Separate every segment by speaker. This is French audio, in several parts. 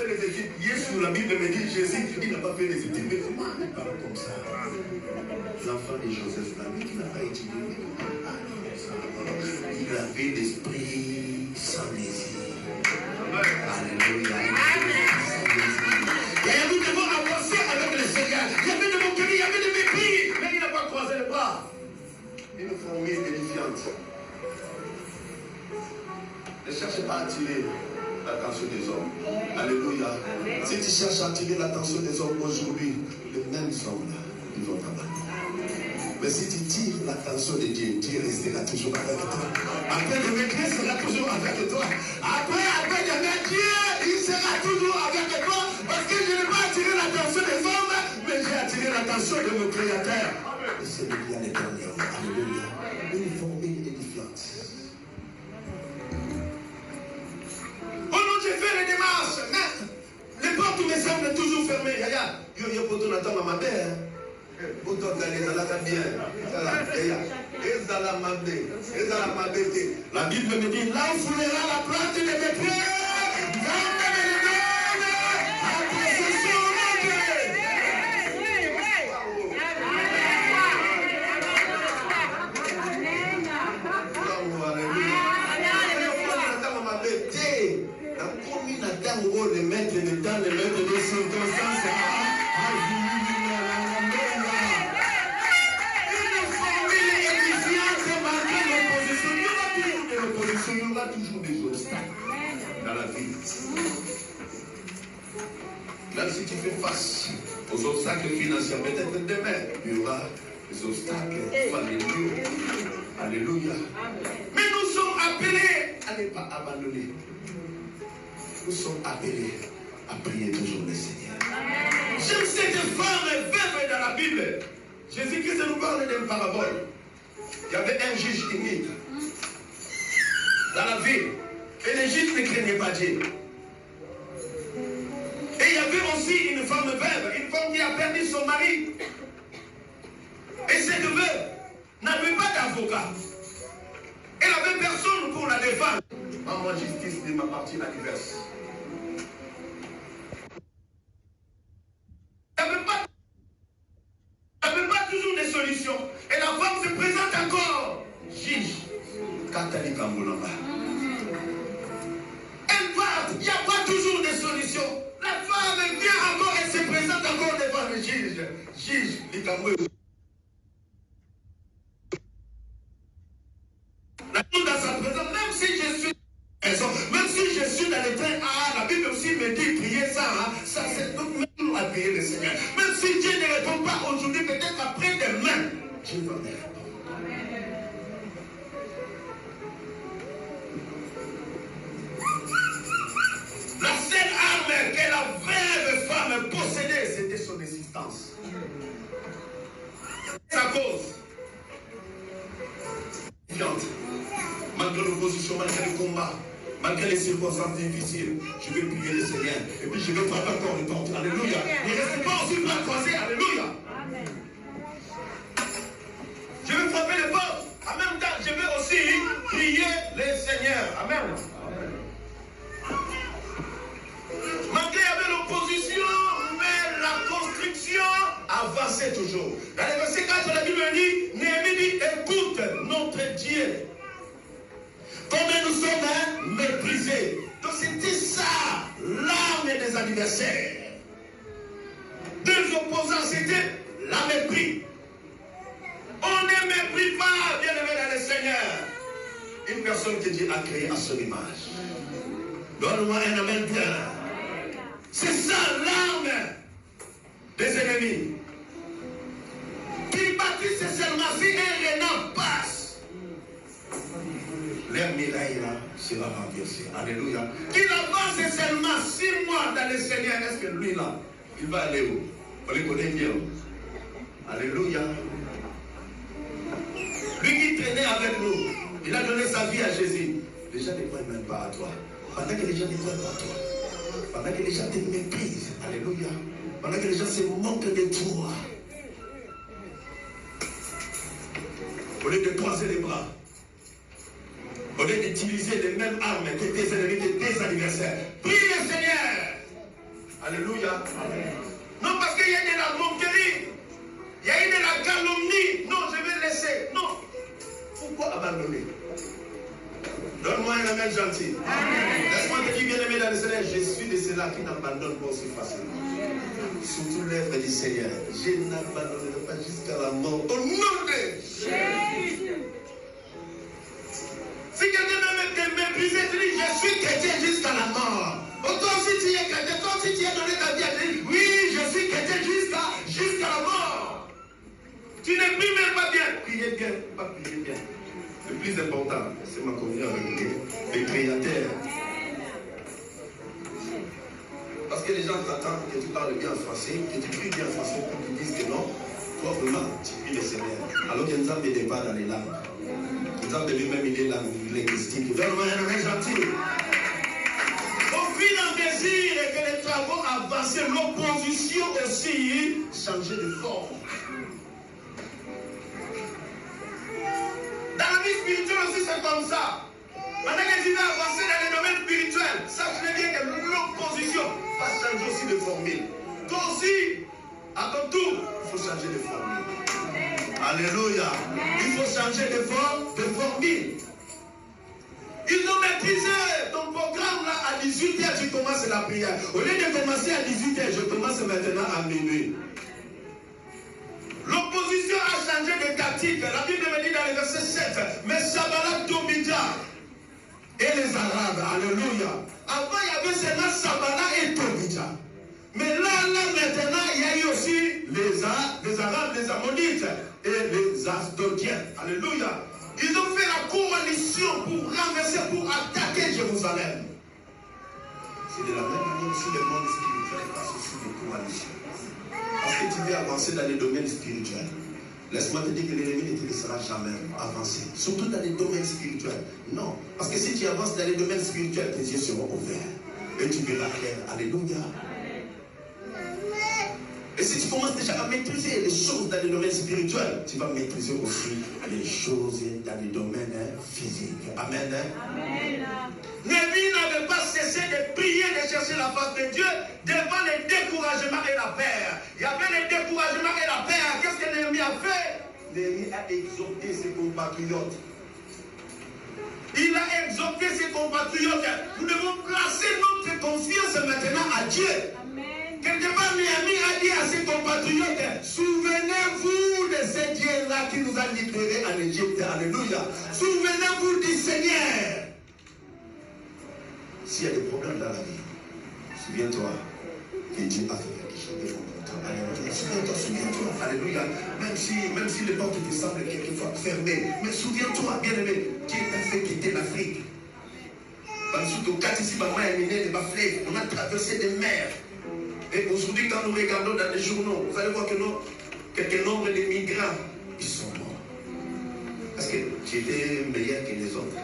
Speaker 1: fait des études. Jésus, la Bible me dit, Jésus, il n'a pas fait des études. Mais comment il parle comme ça? L'enfant de Joseph, qui n'a pas étudié, mais comment il parle comme ça? Il avait l'esprit sans désir. Alléluia. Et nous devons avancer avec le Seigneur. Il y avait de moquerie, il y avait de mépris, mais il n'a pas croisé les bras. Une famille édifiante. Ne cherchez pas à attirer l'attention des hommes. Alléluia. Si tu cherches à attirer l'attention des hommes aujourd'hui, les mêmes hommes là, ils vont t'abandonner. Mais si tu tires l'attention de Dieu, Dieu restera toujours avec toi. Après le maîtrise sera toujours avec toi. Après Dieu, il sera toujours avec toi. Parce que je n'ai pas attiré l'attention des hommes, mais j'ai attiré l'attention de mon Créateur. Et c'est le bien éternel. Alléluia. Une famille édifiante. Oh non, j'ai fait les démarches, mais les portes me semblent toujours fermées. Regarde, il y a pour attendre ma mère. Pour bien. La Bible me dit, là où foulera la plante de mes pieds, les maîtres de temps, les maîtres de circonstances. Une famille édifiante malgré l'opposition. Il y aura toujours des obstacles dans la vie. Même si tu fais face aux obstacles financiers, peut-être demain, il y aura des obstacles familiaux. Alléluia. Mais nous sommes appelés à ne pas abandonner. Nous sommes appelés à prier toujours le Seigneur. J'aime cette femme veuve dans la Bible. Jésus-Christ nous parle d'une parabole. Il y avait un juge unique dans la ville. Et les juges ne craignaient pas Dieu. Et il y avait aussi une femme veuve, une femme qui a perdu son mari. Et cette veuve n'avait pas d'avocat. Elle n'avait personne pour la défendre. Maman, justice ne m'appartient à diverse. Il n'y avait pas toujours des solutions. Et la femme se présente encore. Juge. Catholique en Moulamba. Elle part. Il n'y a pas toujours des solutions. La femme vient encore et se présente encore devant le juge. Juge, dans sa présence, même si je suis dans le train, la Bible aussi me dit prier ça, ça c'est donc même à prier le Seigneur. Même si Dieu ne répond pas aujourd'hui, peut-être après demain, Dieu va me répondre. La seule arme que la veuve femme possédait, c'était son existence. Sa cause. Malgré l'opposition, malgré le combat, malgré les circonstances difficiles, je vais prier le Seigneur. Et puis je vais frapper encore une porte. Alléluia. Ne restez pas aussi bras croisés. Alléluia. Je vais frapper les portes. En même temps, je vais aussi prier le Seigneur. Amen. Malgré l'opposition, mais la construction avançait toujours. Dans le verset 4, la Bible dit, Néhémie dit, écoute notre Dieu. Combien nous sommes méprisés. Donc c'était ça, l'arme des adversaires. Deux opposants, c'était la mépris. On ne méprise pas, bien aimé dans le Seigneur, une personne que Dieu a créée à son image. Donne-moi un amen bien. C'est ça l'arme des ennemis. Qu'ils bâtissent seulement si un renard passe. Leur miraille là sera renversée. Alléluia. Qu'il avance seulement 6 mois dans le Seigneur. Est-ce que lui là, il va aller où? On le connaît bien. Alléluia. Lui qui traînait avec nous, il a donné sa vie à Jésus. Les gens ne croient même pas à toi. Pendant que les gens ne croient pas à toi. Pendant que les gens te méprisent. Alléluia. Pendant que les gens se moquent de toi. Au lieu de croiser les bras. Au lieu d'utiliser les mêmes armes que tes ennemis, que tes adversaires. Prie le Seigneur. Alléluia. Non, parce qu'il y a de la moquerie. Il y a eu de la calomnie. Non, je vais laisser. Non. Pourquoi abandonner? Donne-moi un amen gentil. Laisse-moi te dire, bien-aimé dans le Seigneur, je suis de ceux-là qui n'abandonnent pas aussi facilement. Surtout l'œuvre du Seigneur. Je n'abandonnerai pas jusqu'à la mort. Au nom de Jésus. Si quelqu'un veut te mépriser, tu dis, je suis chrétien jusqu'à la mort. Autant si tu es chrétien, toi si tu as donné ta vie à Dieu, oui, je suis chrétien jusqu'à la mort. Tu ne pries même pas bien. Priez bien, pas prier bien. Le plus important, c'est ma communion avec Dieu, le Créateur. Parce que les gens t'attendent que tu parles bien en français, que tu pries bien en français, pour qu'ils disent que non, toi vraiment, tu pries le Seigneur. Alors que nous avons des débats dans les langues. Nous avons lui-même une langue linguistique. Vraiment, un amen gentil. Au fil en désir et que les travaux avancent, l'opposition aussi changeait de forme. Dans la vie spirituelle aussi, c'est comme ça. Pendant que tu vas avancer dans les domaines spirituels, sache bien que l'opposition va changer aussi de formule. Toi aussi, à ton tour, il faut changer de formule. Alléluia. Il faut changer de formule. Ils ont maîtrisé ton programme là à 18h, tu commences la prière. Au lieu de commencer à 18h, je commence maintenant à minuit. L'opposition a changé de tactique. La Bible me dit dans le verset 7, mais Sabbalat Tobidja et les Arabes, alléluia. Avant, il y avait seulement Sabbalat et Tobidja. Mais là, maintenant, il y a eu aussi les Arabes, les Ammonites et les Asdodiens. Alléluia. Ils ont fait la coalition pour renverser, pour attaquer Jérusalem. C'est de la même manière aussi le monde spirituel passe aussi des coalitions. Parce que tu veux avancer dans les domaines spirituels. Laisse-moi te dire que l'ennemi ne te laissera jamais avancer. Surtout dans les domaines spirituels. Non. Parce que si tu avances dans les domaines spirituels, tes yeux seront ouverts. Et tu verras clair. Alléluia. Et si tu commences déjà à maîtriser les choses dans les domaines spirituels, tu vas maîtriser aussi les choses dans les domaines physiques. Amen. Amen. Néhémie n'avait pas cessé de prier, de chercher la face de Dieu devant les découragements et la peur. Il y avait les découragements et la peur. Qu'est-ce que Néhémie a fait? Néhémie a exhorté ses compatriotes. Il a exhorté ses compatriotes. Nous devons placer notre confiance maintenant à Dieu. Amen. Quelque part, Néhémie a dit à ses compatriotes, souvenez-vous de ce Dieu-là qui nous a libérés en Égypte. Alléluia. Souvenez-vous du Seigneur. S'il y a des problèmes dans la vie, souviens-toi que Dieu a fait quelque chose de bon pour toi. Alléluia. Souviens-toi. Alléluia. Même si les portes te semblent quelquefois fermées, mais souviens-toi, bien-aimé, Dieu t'a fait quitter l'Afrique. On a traversé des mers. Et aujourd'hui, quand nous regardons dans les journaux, vous allez voir que quelques nombres de migrants, ils sont morts. Parce que tu étais meilleur que les autres.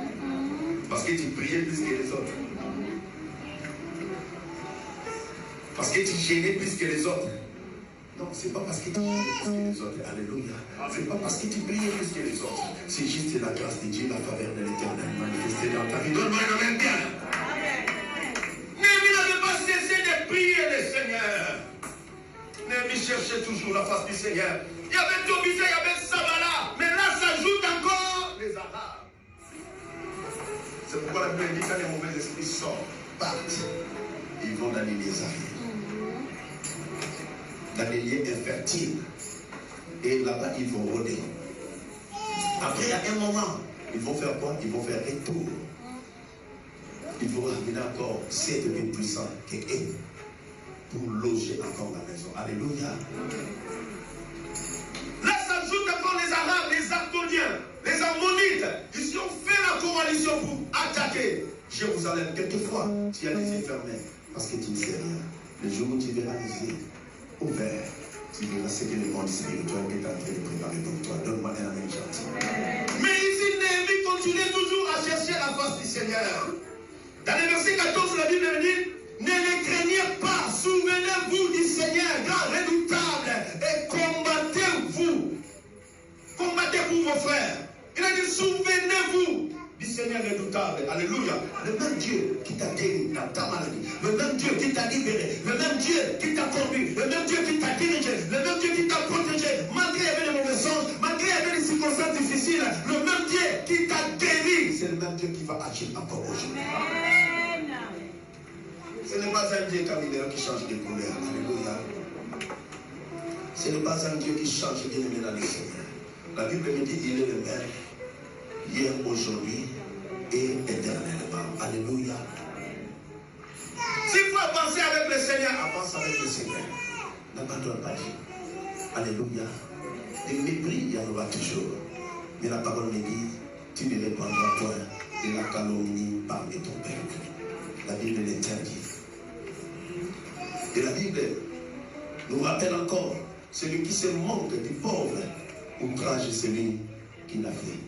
Speaker 1: Parce que tu priais plus que les autres. Parce que tu gênais plus que les autres. Non, c'est pas parce que tu priais plus que les autres. Alléluia. C'est pas parce que tu priais plus que les autres. C'est juste la grâce de Dieu, la faveur de l'Éternel manifestée dans ta vie. Donne-moi un amen bien. Néhémie n'avait pas cessé de prier le Seigneur. Néhémie cherchait toujours la face du Seigneur. Il y avait Tobidja, il y avait Sabbalat. Mais là, s'ajoute encore les Arabes. C'est pourquoi la Bible dit quand les mauvais esprits sortent, partent, ils vont dans les lieux arides, dans les lieux infertiles. Et là-bas, ils vont rôder. Après, à un moment, ils vont faire quoi? Ils vont faire un tour. Il faut ramener encore 7 plus puissants que eux pour loger encore la maison. Alléluia. Là, s'ajoute encore les Arabes, les Asdodiens, les Ammonites. Ils ont fait la coalition pour attaquer Jérusalem. Quelquefois, tu as les yeux fermés parce que tu ne sais rien. Le jour où tu verras les yeux ouverts, tu verras ce que le monde spirituel est en train de préparer pour toi. Donne-moi un amen gentil. Mais ici, Néhémie continue toujours à chercher la face du Seigneur. Dans le verset 14, la Bible dit, ne les craignez pas, souvenez-vous du Seigneur, grand redoutable, et combattez-vous. Combattez pour vos frères. Il a dit, souvenez-vous du Seigneur redoutable. Alléluia. Le même Dieu qui t'a guéri dans ta maladie, le même Dieu qui t'a libéré, le même Dieu qui t'a conduit, le même Dieu qui t'a dirigé, le même Dieu qui t'a protégé, malgré il y avait des mauvais songes, malgré il y avait des circonstances difficiles, le même Dieu qui t'a guéri, c'est le même Dieu qui va agir encore aujourd'hui. Ce n'est pas un Dieu caméléon qui change de couleur. Alléluia. Ce n'est pas un Dieu qui change de lumière dans les Seigneurs. La Bible me dit qu'il est le même hier, aujourd'hui et éternellement. Alléluia. S'il faut avancer avec le Seigneur, avance avec le Seigneur. N'abandonne pas Dieu. Alléluia. Le mépris, il y en aura toujours. Mais la parole me dit, tu ne répondras point de la calomnie parmi ton peuple. La Bible l'interdit. Et la Bible nous rappelle encore, celui qui se moque du pauvre, outrage celui qui n'a fait.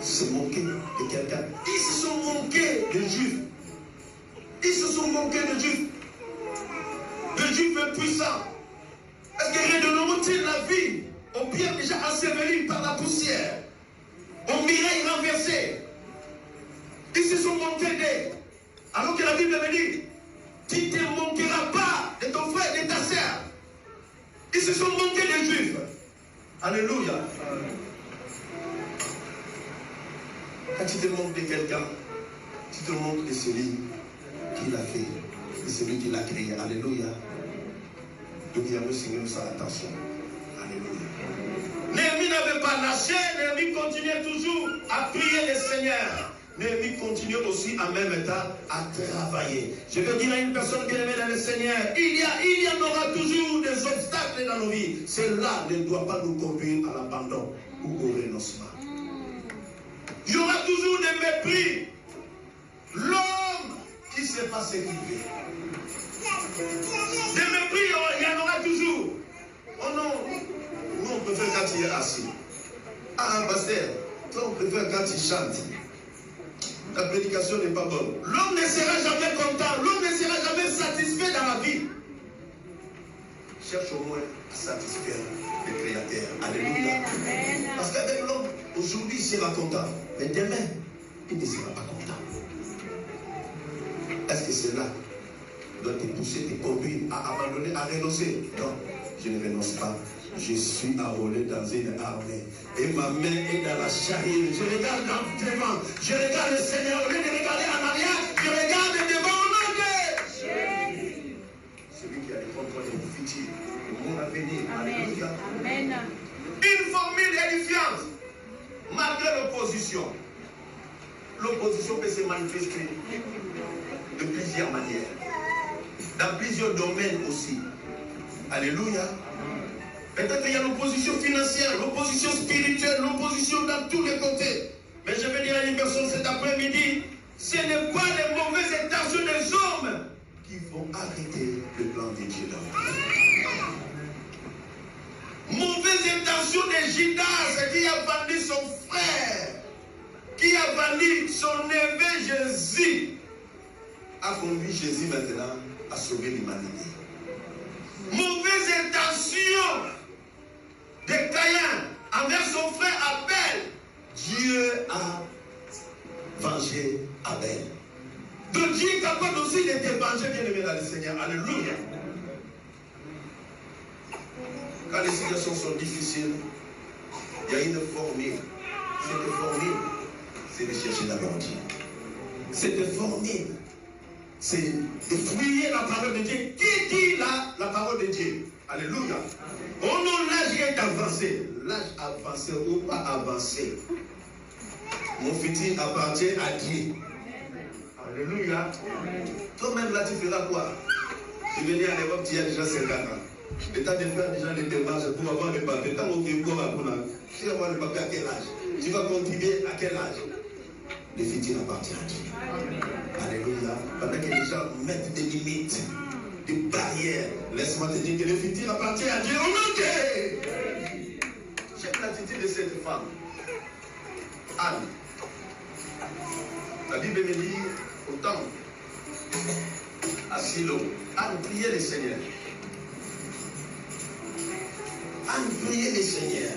Speaker 1: Se moquer de quelqu'un. Ils se sont moqués des Juifs. Ils se sont moqués des Juifs. Le Juif est puissant. Est-ce que de nous tient la vie aux pierres déjà ensevelies par la poussière, aux mirailles renversées? Ils se sont moqués d'eux. Alors que la Bible me dit, tu ne te moqueras pas de ton frère et de ta sœur. Ils se sont moqués des Juifs. Alléluia. Quand tu te moques de quelqu'un, tu te moques de celui qui l'a fait, de celui qui l'a créé. Alléluia. Donc il y a le Seigneur, nous avons attention. Alléluia. Néhémie n'avait pas lâché, Néhémie continuait toujours à prier le Seigneur. Néhémie continue aussi en même temps à travailler. Je veux dire à une personne bien aimée dans le Seigneur, il y en aura toujours des obstacles dans nos vies. Cela ne doit pas nous conduire à l'abandon ou au renoncement. Il y aura toujours des mépris. L'homme qui ne sait pas ce qu'il veut. Des mépris, il y en aura toujours. Oh non, nous on préfère quand il est assis. Ah, pasteur, toi on préfère quand il chante. La prédication n'est pas bonne. L'homme ne sera jamais content. L'homme ne sera jamais satisfait dans la vie. Cherche au moins à satisfaire le Créateur. Alléluia. Parce qu'avec l'homme, aujourd'hui, il sera content. Mais demain, il ne sera pas content. Est-ce que cela doit te pousser, te conduire à abandonner, à renoncer? Non, je ne renonce pas. Je suis enrôlé dans une armée. Et ma main est dans la charrue. Je regarde devant. Je regarde le Seigneur. Au lieu de regarder en arrière, je regarde devant au nom de Jésus. Celui qui a les contrôles du futur, de mon avenir. Alléluia. Amen. Une formule édifiante. Malgré l'opposition. L'opposition peut se manifester de plusieurs manières. Dans plusieurs domaines aussi. Alléluia. Peut-être qu'il y a l'opposition financière, l'opposition spirituelle, l'opposition dans tous les côtés. Mais je vais dire à une personne cet après-midi, ce n'est pas les mauvaises intentions des hommes qui vont arrêter le plan de Dieu dans votre vie. Mauvaise intention de Judas qui a vendu son frère, qui a vendu son neveu Jésus, a conduit Jésus maintenant à sauver l'humanité. Mauvaise intention de Caïn envers son frère Abel, Dieu a vengé Abel. Donc Dieu est capable aussi de te venger, bien aimé dans le Seigneur. Alléluia. Quand les situations sont difficiles, il y a une formule. Cette formule, c'est de chercher d'abord Dieu. Cette formule, c'est de fouiller la parole de Dieu. Qui dit la parole de Dieu? Alléluia. Oh non, l'âge est avancé. L'âge avancé ou pas avancé. Mon futur appartient à Dieu. Alléluia. Toi-même là, tu feras quoi? Tu venais en Europe, tu as déjà 50 ans. Le temps de faire déjà les démarches pour avoir le papier. Tant qu'on est pour tu vas avoir le papier à quel âge? Tu vas contribuer à quel âge? Le futur appartient à Dieu. Alléluia. Pendant que les gens mettent des limites, des barrières, laisse-moi te dire que le futur appartient à Dieu. Au nom de Dieu. J'aime l'attitude de cette femme. Anne. La Bible me dit au temple, à Silo, Anne priait le Seigneur. Anne priait le Seigneur.